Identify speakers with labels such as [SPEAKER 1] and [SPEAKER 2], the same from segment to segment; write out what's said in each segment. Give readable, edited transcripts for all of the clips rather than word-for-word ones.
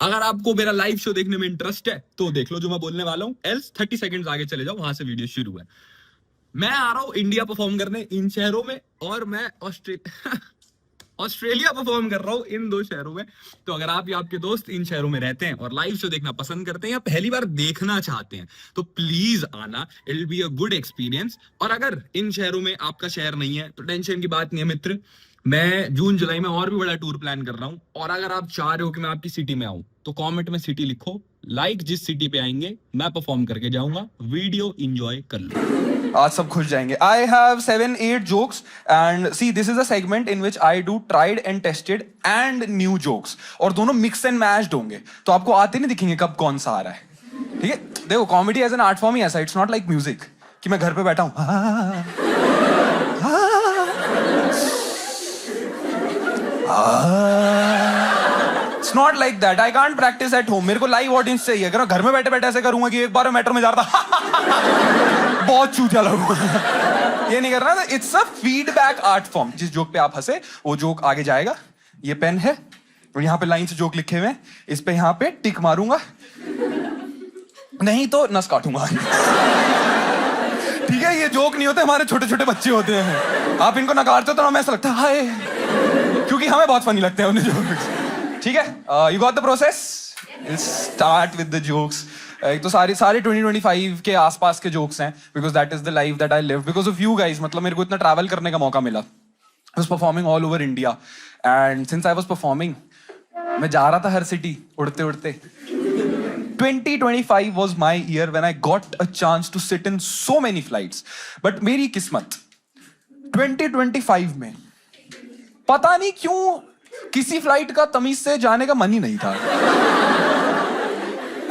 [SPEAKER 1] अगर आपको मेरा लाइव शो देखने में इंटरेस्ट है तो देख लो जो मैं बोलने वाला हूँ, एल्स 30 सेकंड्स आगे चले जाओ, वहां से वीडियो शुरू है। मैं आ रहा हूँ इंडिया परफॉर्म करने इन शहरों में, और मैं ऑस्ट्रेलिया परफॉर्म कर रहा हूँ इन 2 शहरों में। तो अगर आप या आपके दोस्त इन शहरों में रहते हैं और लाइव शो देखना पसंद करते हैं या पहली बार देखना चाहते हैं तो प्लीज आना, it will be a good experience. और अगर इन शहरों में आपका शहर नहीं है तो टेंशन की बात नहीं है मित्र, मैं जून जुलाई में और भी बड़ा टूर प्लान कर रहा हूं। और अगर आप चाह रहे हो कि मैं आपकी सिटी में आऊं तो कमेंट में सिटी लिखो, लाइक जिस सिटी पे आएंगे मैं परफॉर्म करके जाऊंगा, वीडियो एंजॉय कर लो।
[SPEAKER 2] आज सब खुश जाएंगे। I have 7-8 jokes and see this is a segment in which I do tried and tested and new jokes और दोनों mix and matched होंगे, तो आपको आते नहीं दिखेंगे कब कौन सा आ रहा है। ठीक है, देखो comedy as an art form ही ऐसा, इट्स नॉट लाइक म्यूजिक कि मैं घर पे बैठा हूँ it's not like that. I can't practice at home, मेरे को लाइव ऑडियंस चाहिए। अगर मैं घर में बैठे बैठे ऐसे करूंगा कि एक बार मेट्रो में जा रहा था बहुत चूतिया लगूंगा, ये नहीं करना। It's a feedback art form. जिस जोक पे आप हंसे वो जोक आगे जाएगा। ये पेन है और यहाँ पे लाइन से जोक लिखे हुए हैं, इस पे यहाँ पे टिक मारूंगा, नहीं तो नस काटूंगा। ठीक है, ये जोक नहीं होते, हमारे छोटे छोटे बच्चे होते हैं, आप इनको नकारते हो तो हमें ऐसा लगता है हाय, क्योंकि हमें बहुत फनी लगते हैं उन्हें जोक। ठीक है, you got the process, start with the jokes. एक तो सारे 2025 के आसपास के जोक्स हैं, because that is the life that I live because of you guys. मतलब मेरे को इतना ट्रैवल करने का मौका मिला, I was performing all over India and since I was performing मैं जा रहा था हर सिटी उड़ते उड़ते। 2025 was my year when I got a chance to sit in so many flights. But मेरी किस्मत 2025 में पता नहीं क्यों किसी फ्लाइट का तमीज से जाने का मन ही नहीं था।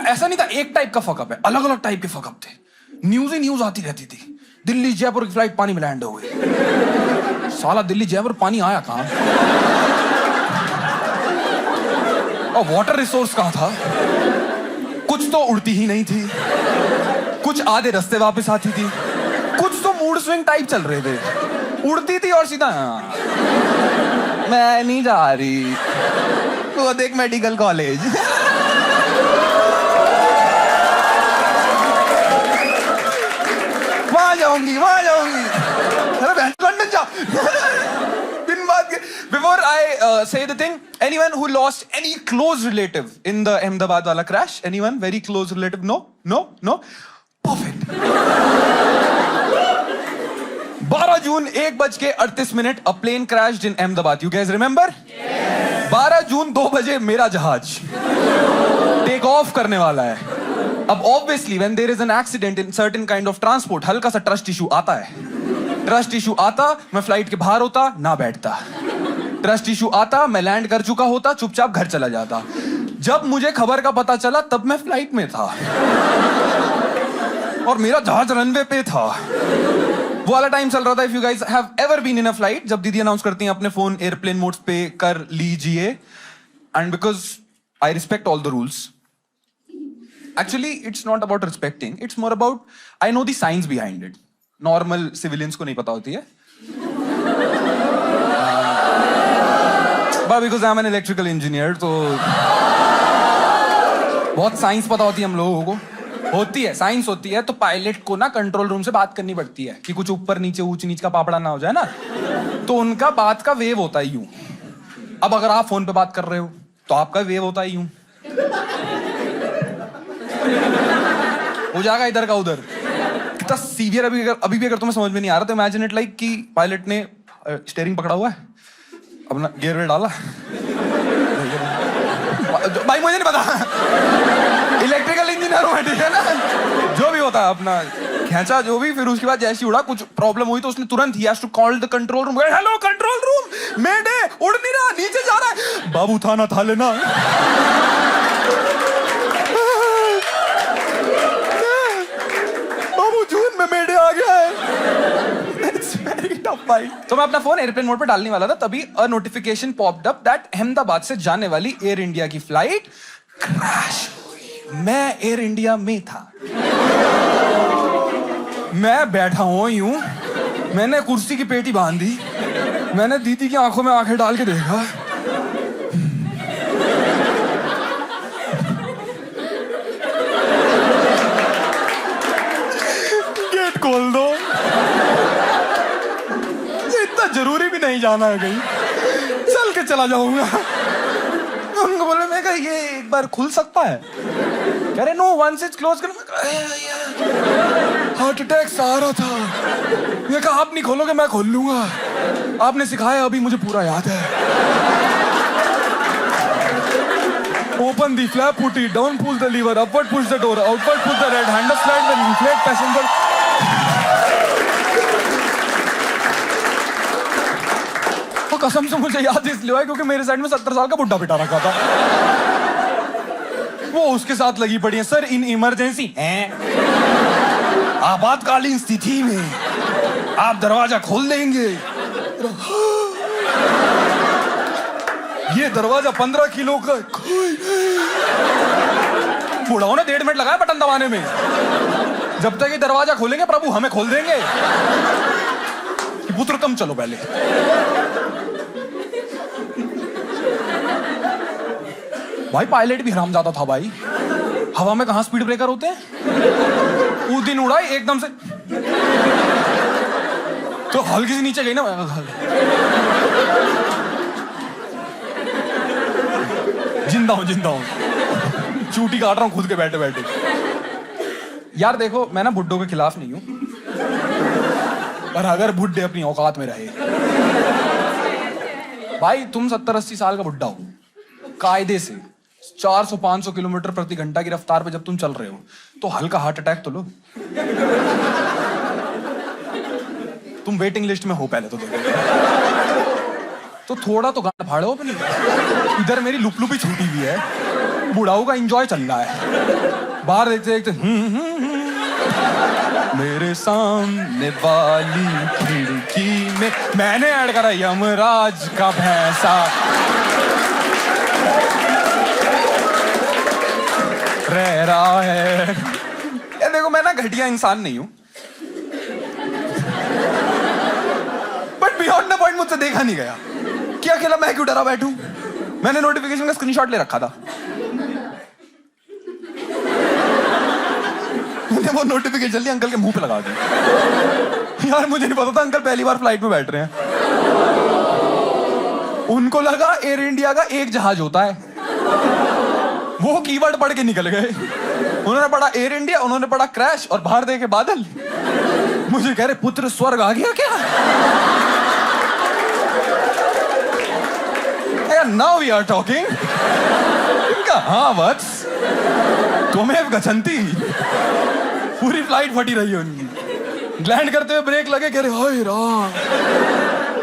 [SPEAKER 2] ऐसा नहीं था एक टाइप का फकअप है, अलग अलग टाइप के फकअप थे। न्यूज ही न्यूज आती रहती थी, दिल्ली जयपुर की फ्लाइट पानी में लैंड हो गई। साला दिल्ली जयपुर पानी आया कहां, और वाटर रिसोर्स कहां था? कुछ तो उड़ती ही नहीं थी, कुछ आधे रास्ते वापस आती थी, कुछ तो मूड स्विंग टाइप चल रहे थे। उड़ती थी और सीधा मैं नहीं जा रही, वो देख मेडिकल कॉलेज। वहां जाऊंगी वहां जाऊंगी, अरे लंदन जा। दिन बाद के before I say the thing, anyone who lost any close relative in the Ahmedabad wala crash? Anyone very close relative? No. Perfect. 12 June 1:38 a plane crashed in Ahmedabad. You guys remember? Yes. 12 जून 2 बजे मेरा जहाज take off करने वाला है। अब obviously when there is an accident in certain kind of transport, हल्का सा trust issue आता है। ट्रस्ट इशू आता, मैं फ्लाइट के बाहर होता, ना बैठता। ट्रस्ट इशू आता, मैं लैंड कर चुका होता, चुपचाप घर चला जाता। जब मुझे खबर का पता चला तब मैं फ्लाइट में था और मेरा जहाज रनवे पे था। वो वाला टाइम चल रहा था। If you guys have ever been in a flight, जब दीदी अनाउंस करती हैं अपने फोन एयरप्लेन मोड्स पे कर लीजिए, and because I respect all the rules, actually it's not about respecting, it's more about I know the science behind it. Normal civilians को नहीं पता होती है, but because I am an electrical engineer तो बहुत साइंस पता होती है हम लोगों को। होती है, साइंस होती है, तो पायलट को ना कंट्रोल रूम से बात करनी पड़ती है कि कुछ ऊपर नीचे ऊंच नीच का पापड़ा ना हो जाए ना, तो उनका बात का वेव होता है यूं। अब अगर आप फोन पे बात कर रहे हो तो आपका वेव होता है यूं, हो जाएगा इधर का उधर। कितना सीवियर अभी भी अगर तुम्हें समझ में नहीं आ रहा तो इमेजिन इट लाइक कि पायलट ने स्टीयरिंग पकड़ा हुआ है, अपना गियर में डाला। भाई मुझे नहीं पता, इलेक्ट्रिकल इंजीनियर हूं मैं, ठीक है ना, जो भी होता है अपना खींचा जो भी, फिर उसके बाद जैसे उड़ा कुछ प्रॉब्लम हुई तो उसने तुरंत ही has to call the control room. Hello control room, mayday, उड़ नहीं रहा, नीचे जा रहा है। बाबू थाना था लेना। बाबू जून में मेडे आ गया है। इट्स वेरी टफ भाई। तो मैं अपना फोन एयरप्लेन मोड पे डालने वाला था, तभी a notification popped up that Ahmedabad से जाने वाली एयर इंडिया की फ्लाइट क्रैश हुई। मैं एयर इंडिया में था, मैं बैठा हूं यूं, मैंने कुर्सी की पेटी बांधी, मैंने दीदी की आंखों में आंखें डाल के देखा, नहीं जाना है कहीं, चल के चला जाऊंगा। उनको बोले, मैं कहा ये एक बार खुल सकता है? कह रहे नो, वंस इट्स क्लोज कर। हार्ट अटैक से आ रहा था, मैं कहा आप नहीं खोलोगे मैं खोल लूंगा, आपने सिखाया अभी मुझे पूरा याद है। Open the flap putty, down pull the lever, upward push the door, outward push the red handle slide when inflate passenger. तो कसम से मुझे याद इसलिए है क्योंकि मेरे साइड में 70 साल का बुड्ढा बिठा रखा था, वो उसके साथ लगी पड़ी है। सर इन इमरजेंसी आपातकालीन स्थिति में आप दरवाजा खोल देंगे। ये दरवाजा 15 किलो का, बुढ़ाओं ने 1.5 मिनट लगाया बटन दबाने में। जब तक ये दरवाजा खोलेंगे प्रभु हमें खोल देंगे। पुत्र तुम चलो पहले। भाई पायलट भी हरामजादा था भाई, हवा में कहां स्पीड ब्रेकर होते हैं। उस दिन उड़ाई एकदम से तो हल्की से नीचे गई ना, जिंदा हूं चूटी काट रहा हूं खुद के बैठे बैठे। यार देखो मैं ना बुड्ढों के खिलाफ नहीं हूं, पर अगर बुड्ढे अपनी औकात में रहे, भाई तुम 70-80 साल का बुड्ढा हो, कायदे से 400-500 किलोमीटर प्रति घंटा की रफ्तार पे जब तुम चल रहे हो तो हल्का हार्ट अटैक तो लो। तुम वेटिंग लिस्ट में हो पहले तो देखो, तो थोड़ा तो गाना फाड़ो अपनी। इधर मेरी लुपलुपी छूटी हुई है, बुढ़ाऊ का एंजॉय चल रहा है, बाहर देखते देखते मेरे सामने वाली खिड़की में मैंने ऐड करा यमराज का भैंसा रह रहा है। ये देखो मैं ना घटिया इंसान नहीं हूं, बट बियॉन्ड द पॉइंट मुझसे देखा नहीं गया। क्या अकेला मैं क्यों डरा बैठूं? मैंने नोटिफिकेशन का स्क्रीनशॉट ले रखा था, मैंने वो नोटिफिकेशन जल्दी अंकल के मुंह पे लगा दी। यार मुझे नहीं पता था अंकल पहली बार फ्लाइट में बैठ रहे हैं। उनको लगा एयर इंडिया का एक जहाज होता है, वो कीवर्ड पढ़ के निकल गए। उन्होंने पढ़ा एयर इंडिया, उन्होंने पढ़ा क्रैश, और बाहर देखे बादल। मुझे कह रहे पुत्र स्वर्ग आ गया क्या? Now we are talking. इनका हाँ वत्स त्वमेव गच्छन्ति। पूरी फ्लाइट फटी रही है उनकी। लैंड करते हुए ब्रेक लगे, कह रहे हाय राम,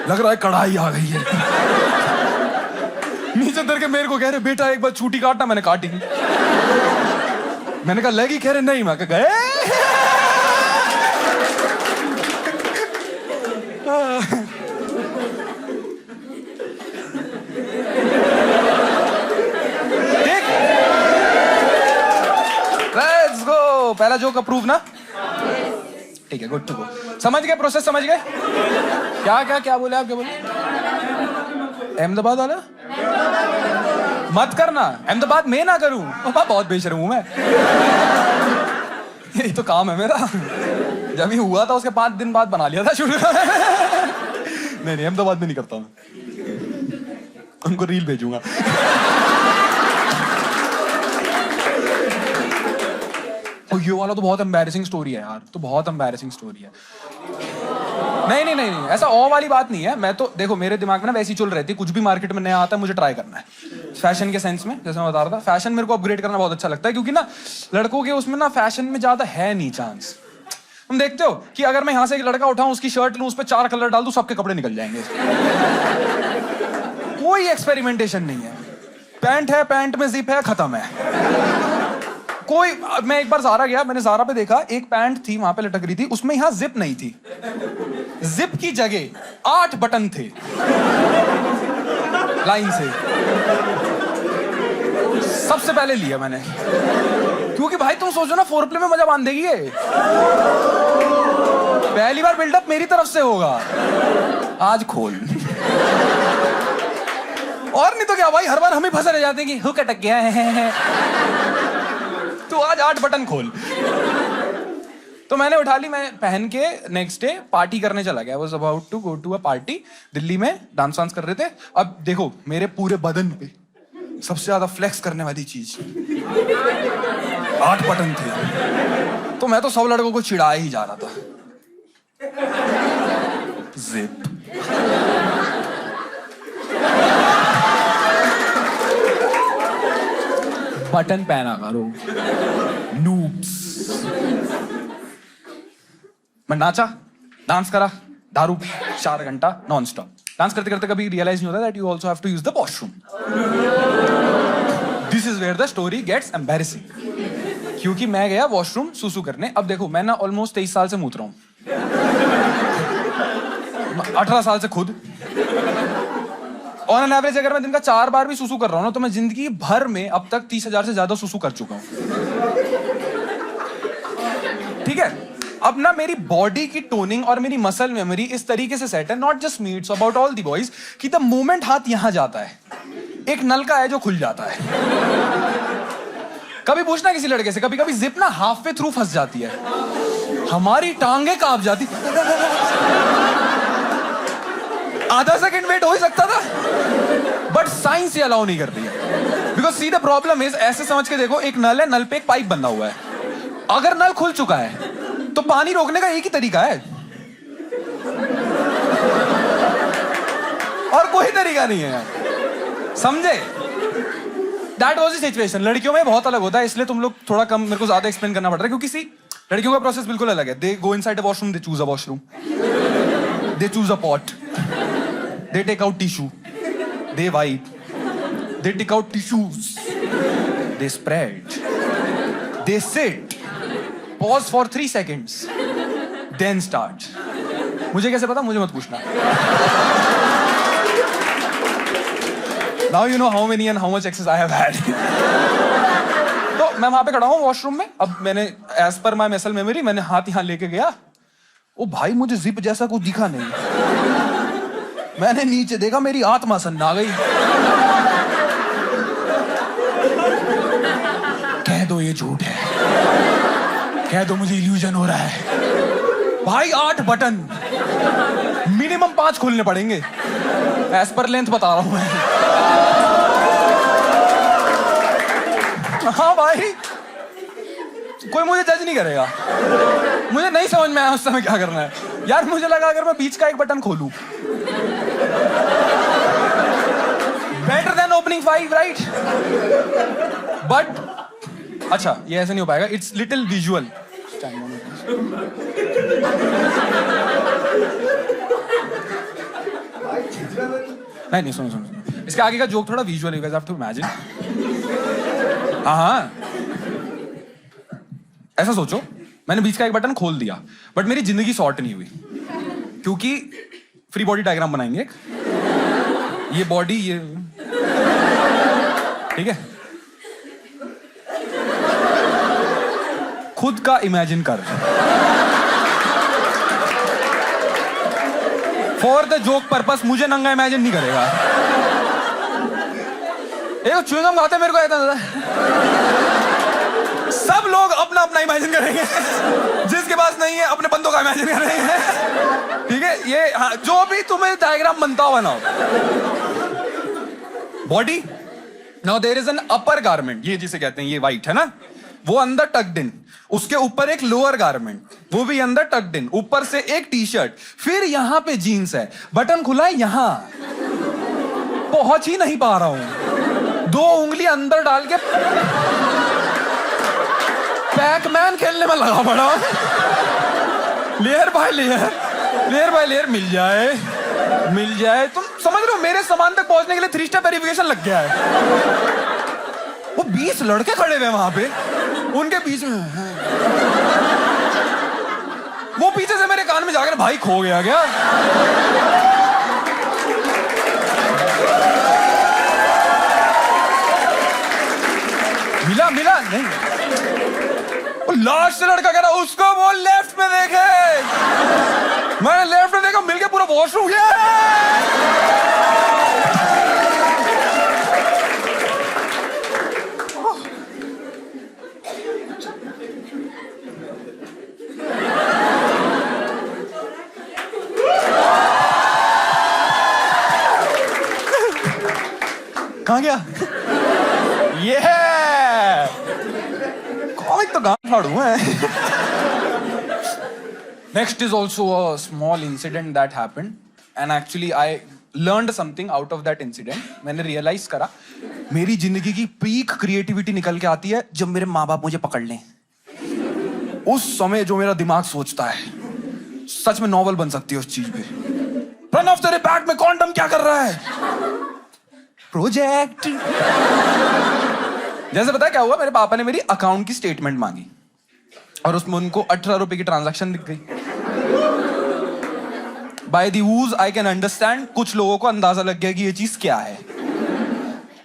[SPEAKER 2] लग रहा है कढ़ाई आ गई है। नीचे उतर के मेरे को कह रहे बेटा एक बार छुट्टी काटना, मैंने काटी। मैंने कहा लगी, कह रहे नहीं, मैं कहा गए। पहला जोक अप्रूव ना? ठीक है, गुड टू गो। समझ गए प्रोसेस? समझ गए क्या क्या क्या बोले आप? क्या बोले? अहमदाबाद वाला मत करना, अहमदाबाद में ना करूं। बहुत बेशर्म हूं मैं। ये तो काम है मेरा। जब ये हुआ था उसके 5 दिन बाद बना लिया था शुरू। नहीं अहमदाबाद में नहीं करता मैं, उनको रील भेजूंगा। और ये वाला तो बहुत एम्बैरेसिंग स्टोरी है यार, तो बहुत एम्बैरेसिंग स्टोरी है। नहीं ऐसा ओ वाली बात नहीं है। मैं तो देखो मेरे दिमाग में ना वैसी चल रहती है, कुछ भी मार्केट में नया आता है मुझे ट्राई करना है। फैशन के सेंस में जैसे मैं बता रहा था, फैशन मेरे को अपग्रेड करना बहुत अच्छा लगता है, क्योंकि ना लड़कों के उसमें ना फैशन में ज्यादा है नहीं चांस। तुम देखते हो कि अगर मैं यहाँ से एक लड़का उठाऊं, उसकी शर्ट लूं, उस पर 4 कलर डाल दूं, सबके कपड़े निकल जाएंगे। कोई एक्सपेरिमेंटेशन नहीं है। पैंट है, पैंट में जिप है, खत्म है। कोई मैं एक बार ज़ारा गया, मैंने ज़ारा पे देखा एक पैंट थी वहां पे लटक रही थी, उसमें यहां जिप नहीं थी, जिप की जगह 8 बटन थे लाइन से। सबसे पहले लिया मैंने, क्योंकि भाई तुम सोचो ना फोरप्ले में मजा बांध देगी ये। पहली बार बिल्डअप मेरी तरफ से होगा। आज खोल। और नहीं तो क्या भाई, हर बार हम ही फंसे रह जाते हैं कि हुक अटक गया है। तो आज 8 बटन खोल। तो मैंने उठा ली, मैं पहन के नेक्स्ट डे पार्टी करने चला गया। I was about to go to a party. Delhi में डांस वांस कर रहे थे। अब देखो मेरे पूरे बदन पे सबसे ज्यादा फ्लेक्स करने वाली चीज 8 बटन थे। तो मैं तो सब लड़कों को चिढ़ा ही जा रहा था। जिप, बटन पहना करो, नूब्स। मैं नाचा, डांस करा, दारू पी 4 घंटा नॉन स्टॉप। डांस करते करते कभी रियलाइज नहीं होता that you also have to use the washroom. This is where the story gets embarrassing. क्योंकि मैं गया वॉशरूम सुसु करने। अब देखो मैं ना ऑलमोस्ट 23 साल से मूत रहा हूं, 18 साल से खुद। ऑन एन एवरेज अगर मैं दिन का 4 बार भी सुसु कर रहा हूं ना, तो मैं जिंदगी भर में अब तक 30,000 से ज्यादा सुसु कर चुका हूं। ठीक है, अब ना मेरी बॉडी की टोनिंग और मेरी मसल मेमोरी इस तरीके से सेट है, not just me, it's about all the boys, कि द मोमेंट हाथ यहां जाता है, एक नलका है जो खुल जाता है। कभी पूछना किसी लड़के से, कभी कभी जिप ना हाफ वे थ्रू फंस जाती है, हमारी टांगे कांप जाती। आधा सेकंड वेट हो ही सकता था, बट साइंस ये अलाउ नहीं करती है। Because see the problem is, ऐसे समझ के देखो, एक नल है, नल पे एक पाइप बंधा हुआ है। अगर नल खुल चुका है तो पानी रोकने का एक ही तरीका है, और कोई तरीका नहीं है, समझे? That was the situation. लड़कियों में बहुत अलग होता है, इसलिए तुम लोग थोड़ा कम, मेरे को ज्यादा एक्सप्लेन करना पड़ रहा है, क्योंकि सी लड़कियों का प्रोसेस बिल्कुल अलग है। They go inside the washroom, they choose a washroom, they choose a pot, they take out tissue, they wipe, they take out tissues, they spread, they sit, pause for 3 seconds, then start. मुझे कैसे पता? मुझे मत पूछना। Now you know how many and how much excess I have had. तो मैं वहां पे खड़ा हूँ वॉशरूम में। अब मैंने as per my muscle memory मैंने हाथ यहाँ लेके गया। ओ भाई, मुझे जिप जैसा कुछ दिखा नहीं। मैंने नीचे देखा, मेरी आत्मा सन्ना गई। कह दो ये झूठ है, कह दो मुझे इल्यूजन हो रहा है। भाई 8 बटन, मिनिमम 5 खोलने पड़ेंगे, एज पर लेंथ बता रहा हूं मैं। हाँ भाई, कोई मुझे जज नहीं करेगा। मुझे नहीं समझ में आया उस समय क्या करना है यार। मुझे लगा अगर मैं बीच का एक बटन खोलूं, better than opening 5, right? But अच्छा, ये ऐसे नहीं हो पाएगा, इट्स लिटिल विजुअल। नहीं, सुनो, इसके आगे का जोक थोड़ा विजुअल है, you guys have to imagine। हाँ, ऐसा सोचो, मैंने बीच का एक बटन खोल दिया, बट मेरी जिंदगी सॉर्ट नहीं हुई, क्योंकि फ्री बॉडी डायग्राम बनाएंगे एक, ये बॉडी, ये, ठीक है? खुद का इमेजिन कर, फॉर द जोक पर्पस। मुझे नंगा इमेजिन नहीं करेगा। एक च्युइंगम खाते मेरे को ऐसा, सब लोग अपना अपना इमेजिन करेंगे, जिसके पास नहीं है अपने बंदों का इमेजिन कर रहे हैं, ठीक है? ये हाँ, जो भी तुम्हें डायग्राम बनता हो बनाओ। Body, now there is an upper garment, ये जिसे कहते हैं, ये वाइट है ना, वो अंदर टक्ड इन, उसके ऊपर एक लोअर गारमेंट, वो भी अंदर टक्ड इन, ऊपर से एक टी शर्ट, फिर यहां पे जीन्स है, बटन खुला है यहां, पहुंच ही नहीं पा रहा हूं, 2 उंगली अंदर डाल के पैकमैन खेलने में लगा पड़ा, layer by layer, layer by layer, मिल जाए। तुम समझ रहे हो, मेरे सामान तक पहुंचने के लिए 3 स्टेप वेरिफिकेशन लग गया है। वो 20 लड़के खड़े हुए वहां पे, उनके बीच में वो पीछे से मेरे कान में जाकर, भाई खो गया क्या? मिला नहीं। वो लास्ट लड़का कह रहा, उसको वो लेफ्ट में देखे। मैंने लेफ्ट में देखा, मिल के पूरा वॉशरूम गया। कहाँ गया? ये कॉमिक तो गांड फाड़ू है. Next is also a small incident that happened, and actually I learned something out of that incident. मैंने realize करा मेरी जिंदगी की पीक क्रिएटिविटी निकल के आती है जब मेरे माँ बाप मुझे पकड़ लें. उस समय जो मेरा दिमाग सोचता है, सच में नॉवल बन सकती है उस चीज पे. प्रणव तेरे बैग में कॉन्डम क्या कर रहा है? प्रोजेक्ट. जैसे पता है क्या हुआ, मेरे पापा ने मेरी अकाउंट की स्टेटमेंट मांगी और उसमें उनको 18 रुपए की ट्रांजैक्शन दिख गई. By the use I can understand, कुछ लोगों को अंदाजा लग गया कि ये चीज क्या है.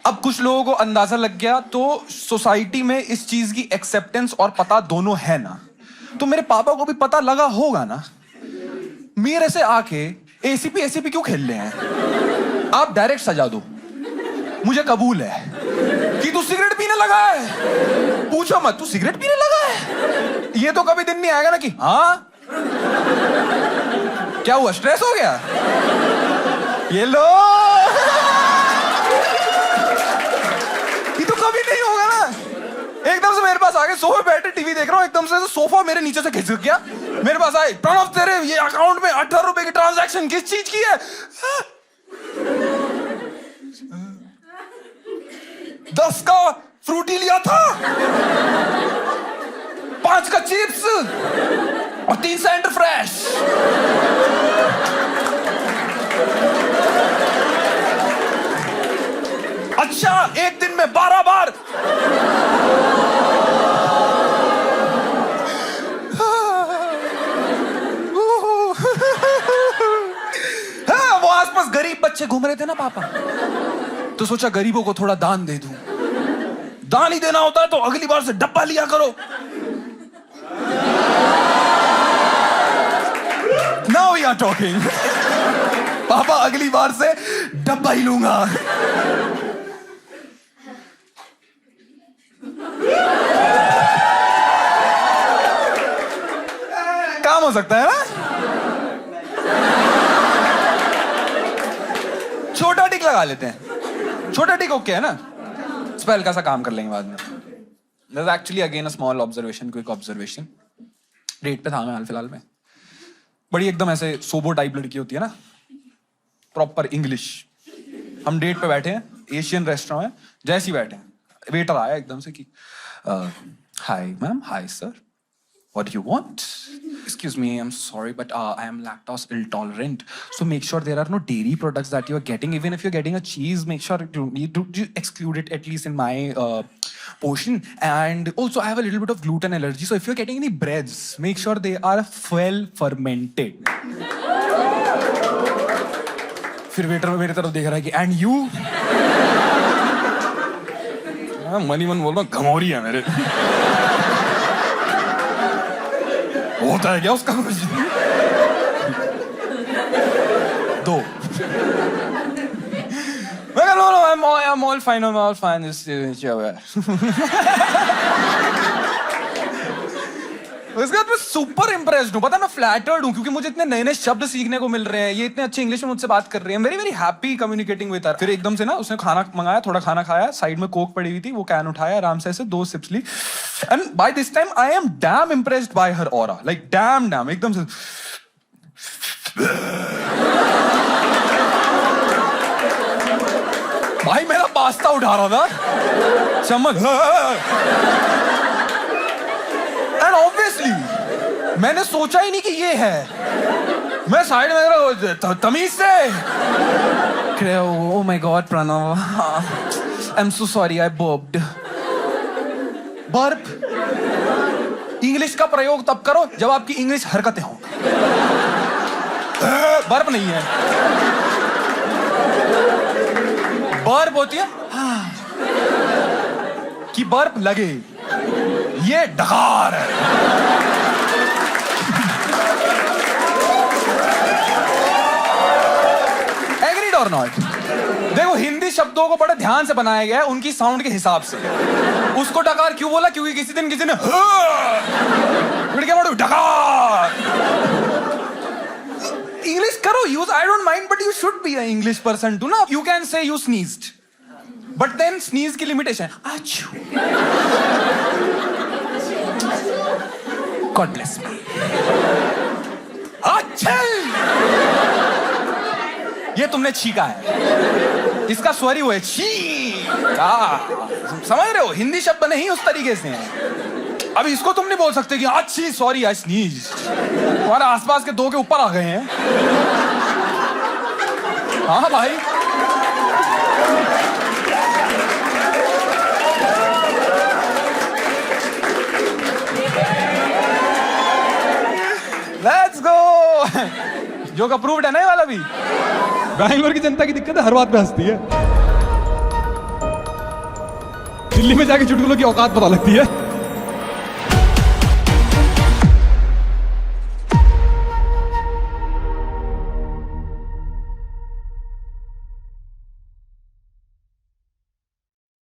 [SPEAKER 2] अब कुछ लोगों को अंदाजा लग गया तो सोसाइटी में इस चीज की एक्सेप्टेंस और पता दोनों है ना, तो मेरे पापा को भी पता लगा होगा ना. मेरे से आके एसीपी क्यों खेल रहे हैं? आप डायरेक्ट सजा दो, मुझे कबूल है कि तू सिगरेट पीने लगा है. पूछो मत तू सिगरेट पीने लगा है. ये तो कभी दिन नहीं आएगा ना कि हाँ क्या हुआ, स्ट्रेस हो गया, ये लो. ये तो कभी नहीं होगा ना. एकदम से मेरे पास आके सोफे बैठे टीवी देख रहा हूँ, एकदम से सोफा मेरे नीचे से खिसक गया. मेरे पास आए, प्रणव तेरे ये अकाउंट में 18 रुपए की ट्रांजैक्शन किस चीज की है? 10 का फ्रूटी लिया था, 5 का चिप्स और 3 सेंटर फ्रेश. अच्छा, एक दिन में 12 बार. हाँ, वो आसपास गरीब बच्चे घूम रहे थे ना पापा, तो सोचा गरीबों को थोड़ा दान दे दूं. दान ही देना होता है तो अगली बार से डब्बा लिया करो. Now we are talking. पापा अगली बार से डब्बा ही लूंगा. काम हो सकता है ना. छोटा टिक लगा लेते हैं. छोटा टिक ओके है ना, इस पर हल्का सा काम कर लेंगे बाद में. There's actually again a small observation, quick observation. Date पे था मैं हाल फिलहाल में. बड़ी एकदम ऐसे सोबो टाइप लड़की होती है ना, प्रॉपर इंग्लिश. हम डेट पे बैठे हैं, एशियन रेस्टोरेंट है, जैसे ही बैठे हैं वेटर आया एकदम से कि hi ma'am, hi sir, what do you want? Excuse me, I'm sorry, but I am lactose intolerant. So make sure there are no dairy products that you are getting. Even if you're getting a cheese, make sure you exclude it at least in my portion. And also, I have a little bit of gluten allergy. So if you're getting any breads, make sure they are well fermented. फिर waiter मेरी तरफ देख रहा है कि and you? Money मन बोल रहा हूँ, घमौरी है मेरे. होता है क्या उसका कुछ? 2. No, I'm all fine. I'm all fine. उसके बाद मैं सुपर इम्प्रेस्ड हूँ. पता है मैं फ्लैटर्ड हूँ क्योंकि मुझे इतने नए नए शब्द सीखने को मिल रहे हैं. ये इतने अच्छे इंग्लिश में मुझसे बात कर रही है. Very very happy communicating with her. फिर एकदम से ना उसने खाना मंगाया, थोड़ा खाना खाया, साइड में कोक पड़ी हुई थी, वो कैन उठाया, आराम से ऐसे 2 सिप्स ली. And by this time I am damn impressed by her aura. Like damn एकदम से. भाई मेरा पास्ता उठा रहा था, चम्मच. एंड ऑब्वियसली मैंने सोचा ही नहीं कि ये है. मैं साइड में तमीज से. Oh my god Pranav, I am so sorry, I burped. Burp English का प्रयोग तब करो जब आपकी इंग्लिश हरकतें हो. बर्प नहीं है, बर्प होती है कि बर्प लगे. ये डकार है. एग्रीड और नॉट? देखो हिंदी शब्दों को बड़े ध्यान से बनाया गया है उनकी साउंड के हिसाब से. उसको डकार क्यों बोला? क्योंकि किसी दिन किसी ने डकार. इंग्लिश करो use, I don't mind, but you should be a English person too ना. You can say you sneezed. But then sneeze की लिमिटेशन आछू गॉड ब्लेस मी अच्छे ये तुमने छीका है इसका स्वरी वो है छी समझ रहे हो हिंदी शब्द नहीं उस तरीके से है अब इसको तुम नहीं बोल सकते कि अच्छी सॉरी आई स्नीज तुम्हारे आसपास के दो के ऊपर आ गए हैं हाँ भाई लेट्स गो जो अप्रूव्ड है ना ये वाला भी
[SPEAKER 3] बैंगलोर की जनता की दिक्कत है हर बात पे हंसती है दिल्ली में जाके चुटकुलों की औकात पता लगती है